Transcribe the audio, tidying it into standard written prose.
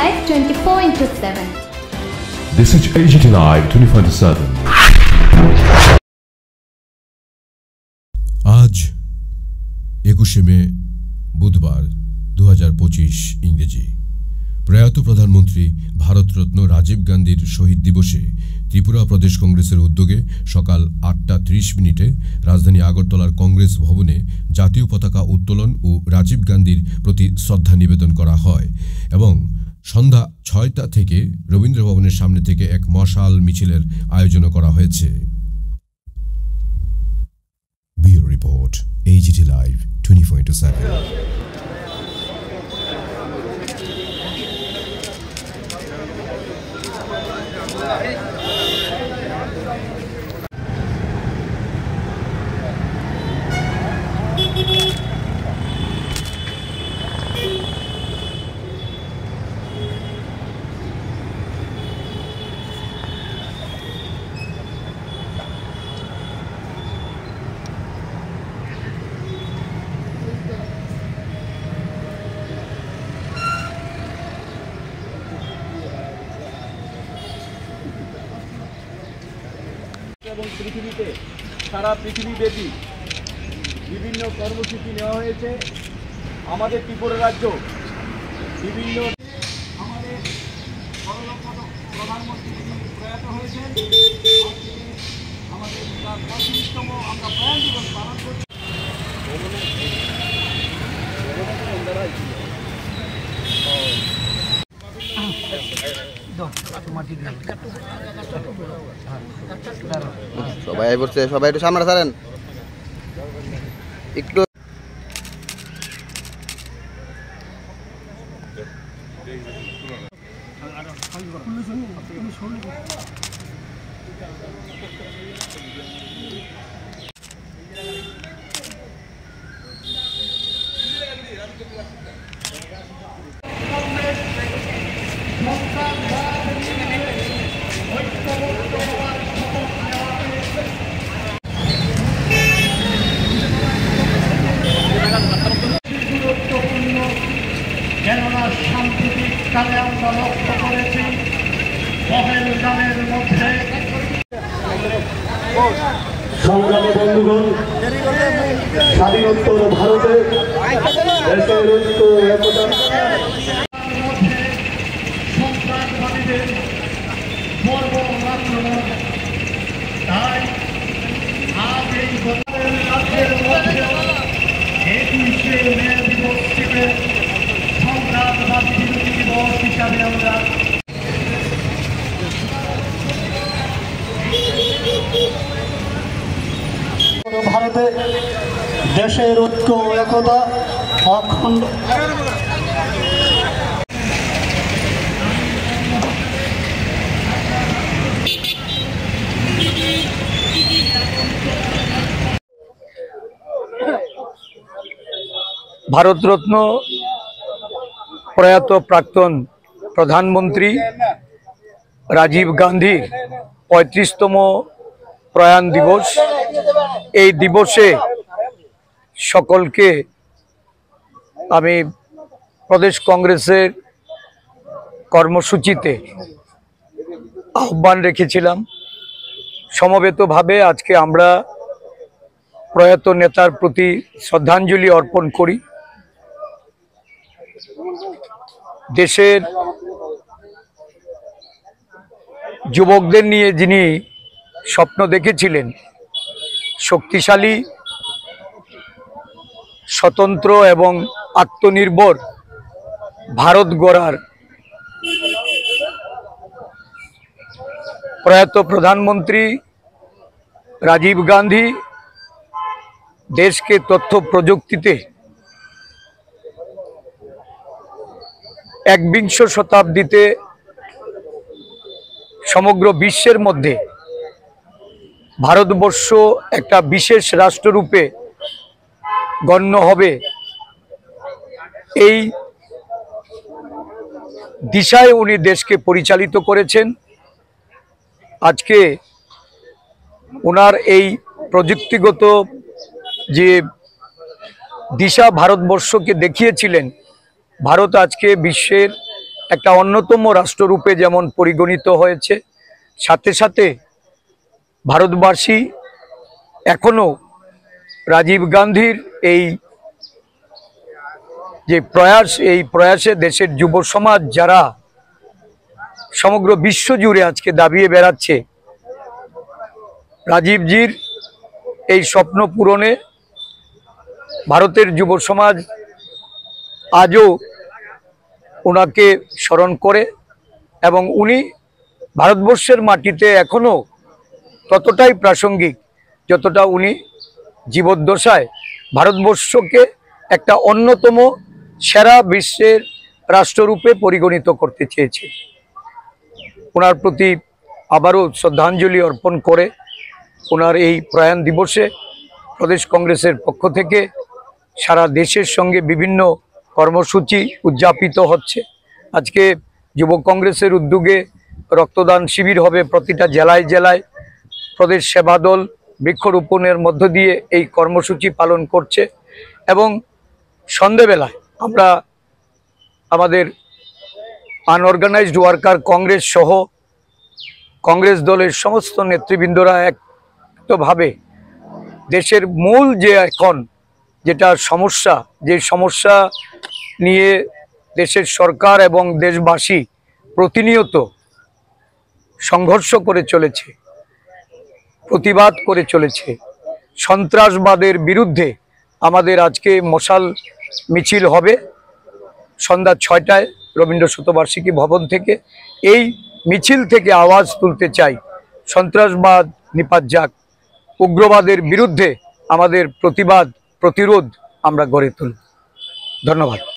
Live 24/7. This is AGT Live 24/7. আজ 21শে মে বুধবার 2025 ইংরেজি। প্রয়াত প্রধানমন্ত্রী ভারতরত্ন রাজীব গান্ধীর শহীদ দিবসে ত্রিপুরা প্রদেশ কংগ্রেসের উদ্যোগে সকাল 8:30 রাজধানী আগরতলার কংগ্রেস ভবনে জাতীয় পতাকা উত্তোলন ও রাজীব গান্ধীর প্রতি শ্রদ্ধা নিবেদন করা হয় এবং সন্ধ্যা 6টা থেকে রবীন্দ্র ভবনের সামনে থেকে এক মশাল মিছিলের আয়োজন করা হয়েছে। Bureau report, AGT Live 24/7। এবং পৃথিবীতে সারা পৃথিবীব্যাপী বিভিন্ন কর্মসূচি নেওয়া হয়েছে। আমাদের ত্রিপুরা রাজ্য বিভিন্ন আমাদের প্রধানমন্ত্রী যিনি প্রয়াত হয়েছেন, আমাদের 35তম আমরা প্রয়াণ দিবস পালন করছি। সবাই বলছে, সবাই একটু সামনে ছাড়েন একটু। কেননা সাম্প্রতিক কালে আমরা লক্ষ্য করেছি পহেলগামের মধ্যে। সংগ্রামী বন্ধুগণ, স্বাধীনোত্তর ভারতে দেশের ঐক্য একতা সন্ত্রাসবাদীদের বর্বর আক্রমণ। তাই আজ এই রাজ্যের মধ্যে 21শে মে দিবসটিকে সন্ত্রাসবাদী বিরোধী দিবস হিসাবে আমরা ভারতে দেশের ঐক্য একতা অখণ্ড ভারতরত্ন প্রয়াত প্রাক্তন প্রধানমন্ত্রী রাজীব গান্ধীর 35তম প্রয়াণ দিবস। এই দিবসে সকলকে আমি প্রদেশ কংগ্রেসের কর্মসূচিতে আহ্বান রেখেছিলাম। সমবেতভাবে আজকে আমরা প্রয়াত নেতার প্রতি শ্রদ্ধাঞ্জলি অর্পণ করি। দেশের যুবকদের নিয়ে যিনি স্বপ্ন দেখেছিলেন শক্তিশালী, স্বতন্ত্র এবং আত্মনির্ভর ভারত গড়ার, প্রয়াত প্রধানমন্ত্রী রাজীব গান্ধী দেশকে তথ্য প্রযুক্তিতে 21শ শতাব্দীতে সমগ্র বিশ্বের মধ্যে ভারতবর্ষ একটা বিশেষ রাষ্ট্ররূপে গণ্য হবে, এই দিশায় উনি দেশকে পরিচালিত করেছেন। আজকে ওনার এই প্রযুক্তিগত যে দিশা ভারতবর্ষকে দেখিয়েছিলেন, ভারত আজকে বিশ্বের একটা অন্যতম রাষ্ট্ররূপে যেমন পরিগণিত হয়েছে, সাথে সাথে ভারতবাসী এখনো রাজীব গান্ধীর এই যে প্রয়াস, এই প্রয়াসে দেশের যুব সমাজ যারা সমগ্র বিশ্ব জুড়ে আজকে দাবিয়ে বেড়াচ্ছে, রাজীবজির এই স্বপ্ন পূরণে ভারতের যুব সমাজ আজও ওনাকে স্মরণ করে এবং উনি ভারতবর্ষের মাটিতে এখনো ততটাই প্রাসঙ্গিক যতটা উনি জীবদ্দশায় ভারতবর্ষকে একটা অন্যতম সেরা বিশ্বের রাষ্ট্ররূপে পরিগণিত করতে চেয়েছে। ওনার প্রতি আবারও শ্রদ্ধাঞ্জলি অর্পণ করে ওনার এই প্রয়াণ দিবসে প্রদেশ কংগ্রেসের পক্ষ থেকে সারা দেশের সঙ্গে বিভিন্ন কর্মসূচি উদযাপিত হচ্ছে। আজকে যুব কংগ্রেসের উদ্যোগে রক্তদান শিবির হবে প্রতিটা জেলায় জেলায়। প্রদেশ সেবা দল বৃক্ষরোপণের মধ্য দিয়ে এই কর্মসূচি পালন করছে এবং সন্ধেবেলায় আমরা আমাদের আনঅর্গানাইজড ওয়ার্কার কংগ্রেস সহ কংগ্রেস দলের সমস্ত নেতৃবৃন্দরা একভাবে দেশের মূল যে এখন যেটা সমস্যা, যে সমস্যা নিয়ে দেশের সরকার এবং দেশবাসী প্রতিনিয়ত সংঘর্ষ করে চলেছে, প্রতিবাদ করে চলেছে, সন্ত্রাসবাদের বিরুদ্ধে আমাদের আজকে মশাল মিছিল হবে সন্ধ্যা 6টায় রবীন্দ্র শতবার্ষিকী ভবন থেকে। এই মিছিল থেকে আওয়াজ তুলতে চাই, সন্ত্রাসবাদ নিপাত যাক, উগ্রবাদের বিরুদ্ধে আমাদের প্রতিবাদ প্রতিরোধ আমরা গড়ে তুলব। ধন্যবাদ।